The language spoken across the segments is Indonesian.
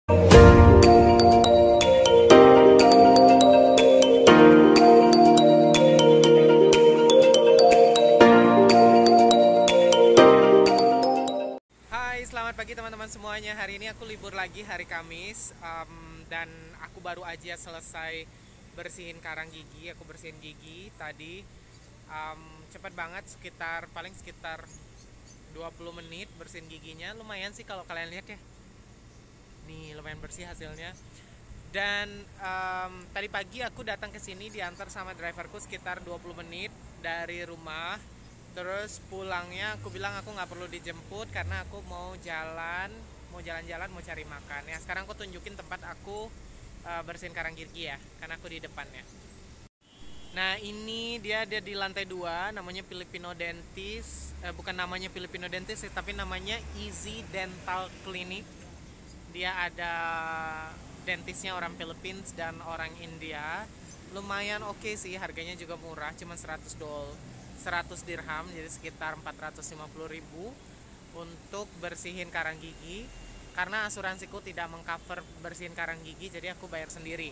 Selamat pagi teman-teman semuanya. Hari ini aku libur lagi, hari Kamis, dan aku baru aja selesai bersihin karang gigi. Aku bersihin gigi tadi, cepet banget, paling sekitar 20 menit bersihin giginya. Lumayan sih kalau kalian lihat ya. Nih lumayan bersih hasilnya. Dan tadi pagi aku datang ke sini diantar sama driverku sekitar 20 menit dari rumah. Terus pulangnya aku bilang aku nggak perlu dijemput karena aku mau jalan-jalan, mau cari makan. Ya sekarang aku tunjukin tempat aku bersihin karang gigi ya, karena aku di depannya. Nah ini dia ada di lantai 2, namanya Filipino Dentist. Bukan namanya Filipino Dentist, tapi namanya Easy Dental Clinic. Dia ada dentisnya orang Philippines dan orang India. Lumayan oke sih, harganya juga murah, cuma 100 dirham, jadi sekitar 450.000 untuk bersihin karang gigi. Karena asuransiku tidak mengcover bersihin karang gigi, jadi aku bayar sendiri.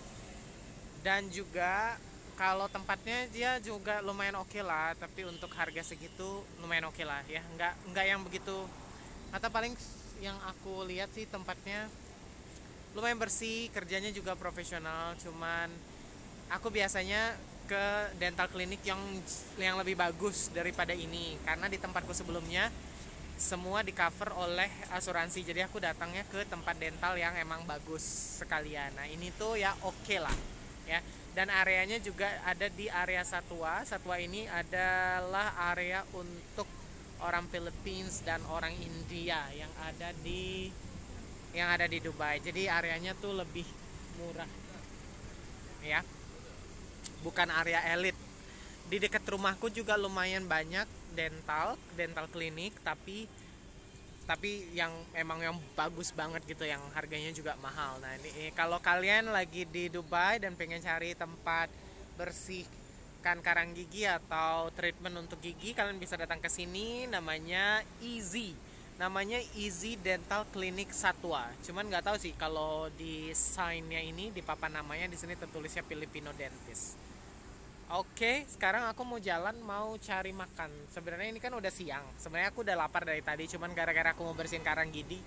Dan juga kalau tempatnya dia juga lumayan oke lah, tapi untuk harga segitu lumayan oke lah ya, nggak yang begitu. Atau paling yang aku lihat sih tempatnya lumayan bersih, kerjanya juga profesional. Cuman aku biasanya ke dental klinik yang lebih bagus daripada ini, karena di tempatku sebelumnya semua di cover oleh asuransi, jadi aku datangnya ke tempat dental yang emang bagus sekalian. Nah ini tuh ya oke lah ya. Dan areanya juga ada di area Satwa. Satwa ini adalah area untuk orang Philippines dan orang India yang ada di Dubai. Jadi areanya tuh lebih murah ya, bukan area elit. Di dekat rumahku juga lumayan banyak dental klinik, tapi yang bagus banget gitu, yang harganya juga mahal. Nah ini kalau kalian lagi di Dubai dan pengen cari tempat bersihkan karang gigi atau treatment untuk gigi, kalian bisa datang ke sini. Namanya Easy Dental Clinic Satwa. Cuman nggak tahu sih kalau di sign-nya ini, di papan namanya di sini tertulisnya Filipino Dentist. Oke, sekarang aku mau jalan, mau cari makan. Sebenarnya ini kan udah siang. Sebenarnya aku udah lapar dari tadi, cuman gara-gara aku mau bersihin karang gigi,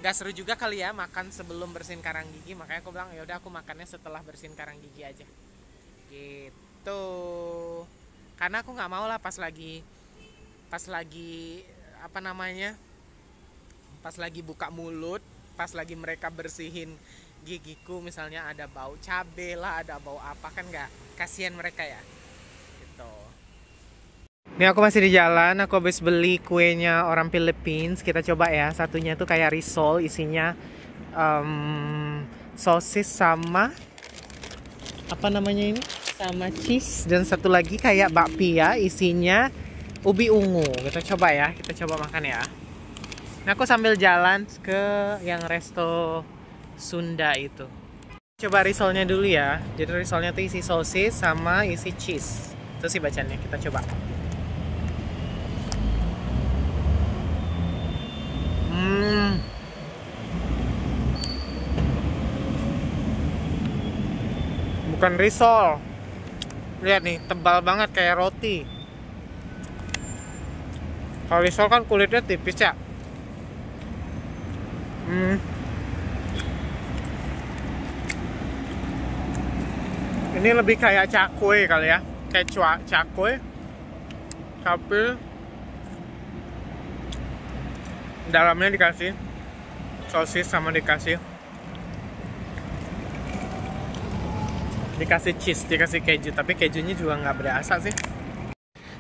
nggak seru juga kali ya makan sebelum bersihin karang gigi. Makanya aku bilang ya udah aku makannya setelah bersihin karang gigi aja. Gitu. Karena aku nggak mau lah pas lagi apa namanya? Pas lagi buka mulut, pas lagi mereka bersihin gigiku, misalnya ada bau cabai lah, ada bau apa, kan nggak, kasihan mereka ya gitu. Ini aku masih di jalan, aku habis beli kuenya orang Philippines. Kita coba ya, satunya tuh kayak risol, isinya sosis sama apa namanya ini, sama cheese. Dan satu lagi kayak bakpia, isinya ubi ungu. Kita coba ya, kita coba makan ya. Nah aku sambil jalan ke yang resto Sunda itu. Coba risolnya dulu ya. Jadi risolnya tuh isi sosis sama isi cheese. Itu sih bacanya. Kita coba. Bukan risol. Lihat nih, tebal banget kayak roti. Kalau risol kan kulitnya tipis ya. Ini lebih kayak cakwe kali ya, kayak cakwe, tapi dalamnya dikasih sosis sama dikasih cheese, dikasih keju, tapi kejunya juga nggak berasa sih.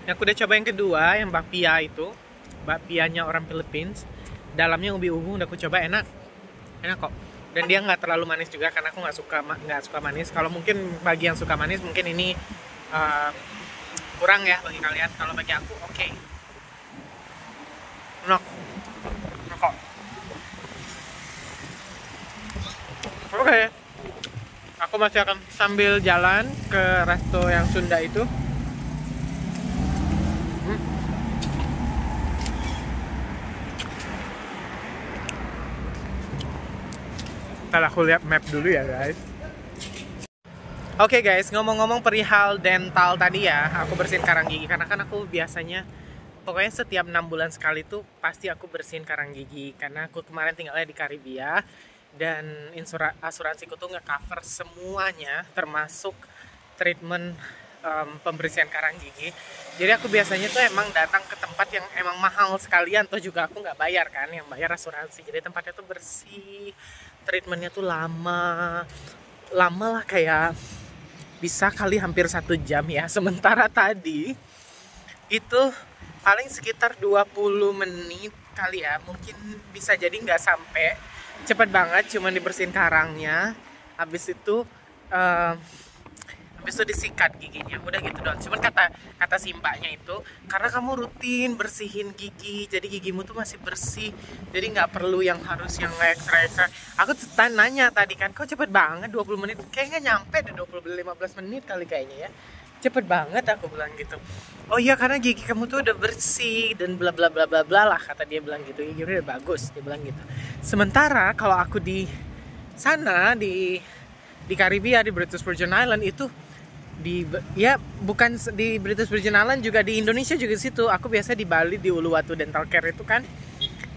Nah, aku udah coba yang kedua, yang bakpia itu, bakpianya orang Philippines, dalamnya ubi ungu. Udah aku coba, enak kok. Dan dia nggak terlalu manis juga, karena aku nggak suka manis. Kalau mungkin bagi yang suka manis, mungkin ini kurang ya bagi kalian. Kalau bagi aku oke. Enak kok. Oke. Aku masih akan sambil jalan ke resto yang Sunda itu. Ntar aku lihat map dulu ya guys. Oke guys, ngomong-ngomong perihal dental tadi ya, aku bersihin karang gigi karena kan aku biasanya pokoknya setiap 6 bulan sekali tuh pasti aku bersihin karang gigi karena aku kemarin tinggalnya di Karibia dan asuransiku tuh nge-cover semuanya termasuk treatment pembersihan karang gigi. Jadi aku biasanya tuh emang datang ke tempat yang emang mahal sekalian, atau juga aku nggak bayar kan, yang bayar asuransi. Jadi tempatnya tuh bersih, treatmentnya tuh lama lah, kayak bisa kali hampir 1 jam ya. Sementara tadi itu paling sekitar 20 menit kali ya, mungkin bisa jadi nggak sampai, cepet banget, cuman dibersihin karangnya, habis itu disikat giginya, udah gitu doang. Cuman kata si mbaknya itu, karena kamu rutin bersihin gigi, jadi gigimu tuh masih bersih, jadi nggak perlu yang harus yang ekstra. Aku nanya tadi kan, kok cepet banget 20 menit, kayaknya nyampe deh 15 menit kali kayaknya ya, cepet banget, aku bilang gitu. Oh iya, karena gigi kamu tuh udah bersih dan bla bla bla bla bla lah, kata dia bilang gitu, gigi udah bagus, dia bilang gitu. Sementara kalau aku di sana di Karibia, di British Virgin Island itu bukan di British Virgin Island, juga di Indonesia juga situ. Aku biasa di Bali di Uluwatu Dental Care itu kan,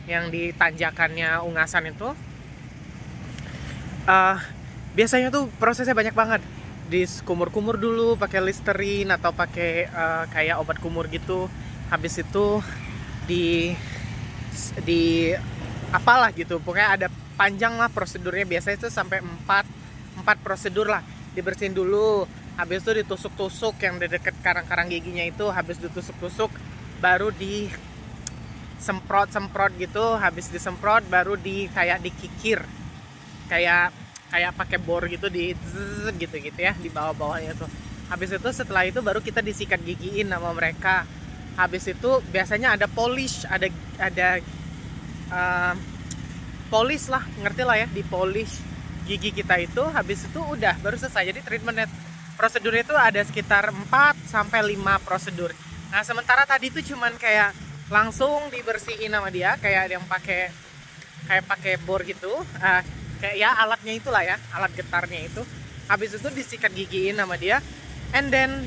yang di tanjakannya Ungasan itu. Biasanya tuh prosesnya banyak banget. Kumur-kumur dulu pakai Listerine atau pakai kayak obat kumur gitu. Habis itu di apalah gitu. Pokoknya ada panjang lah prosedurnya. Biasanya itu sampai 4 prosedur lah. Dibersihin dulu, habis itu ditusuk-tusuk yang di deket karang-karang giginya itu, habis ditusuk-tusuk baru disemprot gitu, habis disemprot baru kayak dikikir, kayak pakai bor gitu, gitu ya di bawah-bawahnya tuh. Habis itu setelah itu baru kita disikat gigiin sama mereka. Habis itu biasanya ada polish, ada polish lah, ngerti lah ya, di polish gigi kita itu. Habis itu udah baru selesai. Jadi treatmentnya, prosedurnya itu ada sekitar 4-5 prosedur. Nah sementara tadi itu cuman kayak langsung dibersihin sama dia, kayak yang pakai bor gitu, kayak ya alatnya itulah ya, alat getarnya itu. Habis itu disikat gigiin sama dia, and then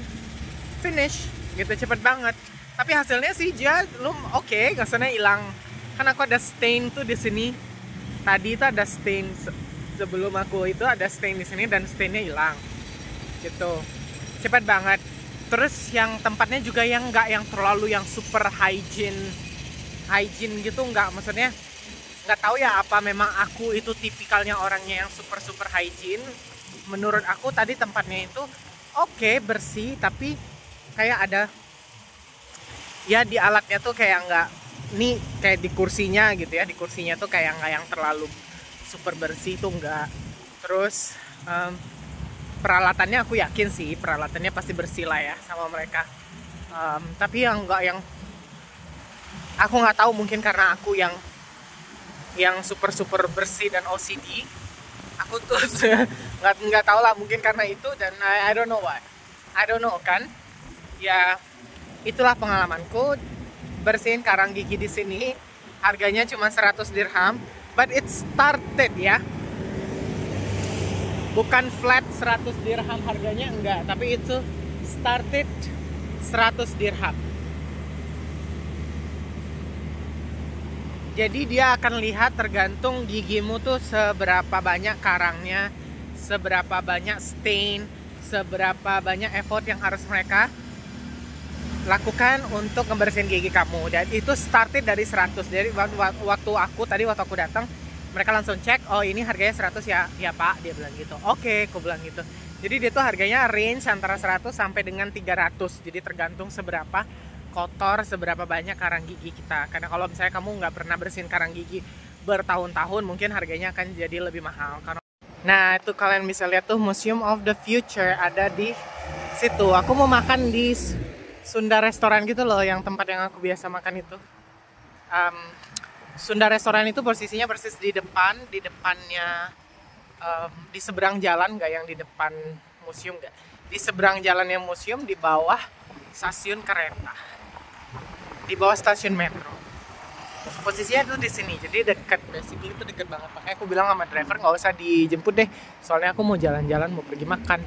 finish gitu, cepet banget. Tapi hasilnya sih dia oke, kesannya hilang. Kan aku ada stain tuh di sini. Tadi itu ada stain sebelum aku itu ada stain di sini dan stainnya hilang. Gitu. Cepat banget. Terus yang tempatnya juga yang nggak yang terlalu yang super hygiene gitu, nggak, maksudnya nggak tahu ya apa memang aku itu tipikalnya orangnya yang super hygiene. Menurut aku tadi tempatnya itu oke, bersih, tapi kayak ada ya di alatnya tuh kayak nggak, nih kayak di kursinya gitu ya, di kursinya tuh kayak nggak yang terlalu super bersih tuh nggak. Terus peralatannya aku yakin sih peralatannya pasti bersih lah ya sama mereka. Tapi yang nggak, yang aku nggak tahu, mungkin karena aku yang super bersih dan OCD, aku tuh nggak tahu lah, mungkin karena itu. Dan I don't know why, I don't know kan ya. Itulah pengalamanku bersihin karang gigi di sini. Harganya cuma 100 dirham, but it started ya, bukan flat 100 dirham harganya, enggak, tapi itu started 100 dirham. Jadi dia akan lihat tergantung gigimu tuh seberapa banyak karangnya, seberapa banyak stain, seberapa banyak effort yang harus mereka lakukan untuk ngebersihin gigi kamu. Dan itu started dari 100. Jadi waktu aku datang, mereka langsung cek, oh ini harganya 100 ya, ya pak, dia bilang gitu. Oke, aku bilang gitu. Jadi dia tuh harganya range antara 100 sampai dengan 300. Jadi tergantung seberapa kotor, seberapa banyak karang gigi kita. Karena kalau misalnya kamu nggak pernah bersihin karang gigi bertahun-tahun, mungkin harganya akan jadi lebih mahal. Nah itu kalian bisa lihat tuh Museum of the Future ada di situ. Aku mau makan di Sunda Restoran gitu loh, yang tempat yang aku biasa makan itu. Sunda Restoran itu posisinya persis di depannya, di seberang jalan, nggak yang di depan museum, nggak. Di seberang jalannya museum, di bawah stasiun kereta, di bawah stasiun metro. Posisinya tuh di sini, jadi dekat, basically itu dekat banget. Makanya aku bilang sama driver nggak usah dijemput deh, soalnya aku mau jalan-jalan, mau pergi makan.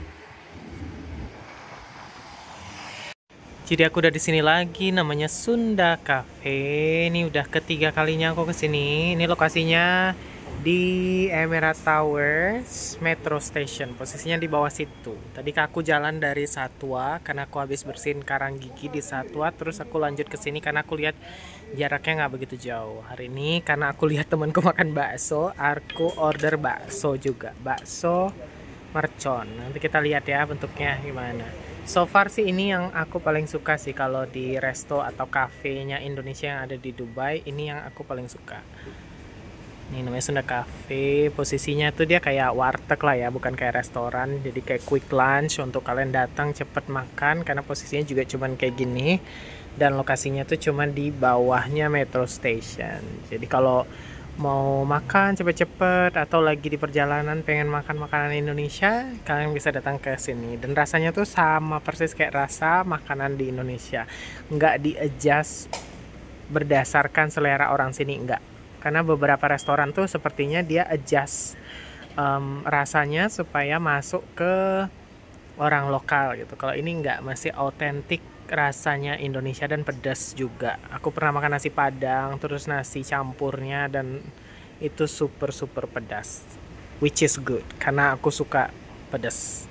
Jadi aku udah di sini lagi, namanya Sunda Cafe. Ini udah ketiga kalinya aku kesini. Ini lokasinya di Emerald Towers Metro Station. Posisinya di bawah situ. Tadi aku jalan dari Satwa karena aku habis bersihin karang gigi di Satwa. Terus aku lanjut ke sini karena aku lihat jaraknya nggak begitu jauh. Hari ini karena aku lihat temanku makan bakso, aku order bakso juga. Bakso mercon. Nanti kita lihat ya bentuknya gimana. So far sih ini yang aku paling suka sih kalau di resto atau kafenya Indonesia yang ada di Dubai. Ini yang aku paling suka. Ini namanya Sunda Cafe. Posisinya tuh dia kayak warteg lah ya, bukan kayak restoran. Jadi kayak quick lunch untuk kalian datang cepet makan karena posisinya juga cuman kayak gini. Dan lokasinya tuh cuman di bawahnya Metro Station. Jadi kalau mau makan cepet-cepet atau lagi di perjalanan pengen makan makanan Indonesia, kalian bisa datang ke sini. Dan rasanya tuh sama persis kayak rasa makanan di Indonesia, nggak di-adjust berdasarkan selera orang sini, nggak. Karena beberapa restoran tuh sepertinya dia adjust rasanya supaya masuk ke orang lokal gitu. Kalau ini nggak, masih autentik rasanya Indonesia dan pedas juga. Aku pernah makan nasi Padang, terus nasi campurnya, dan itu super pedas, which is good karena aku suka pedas.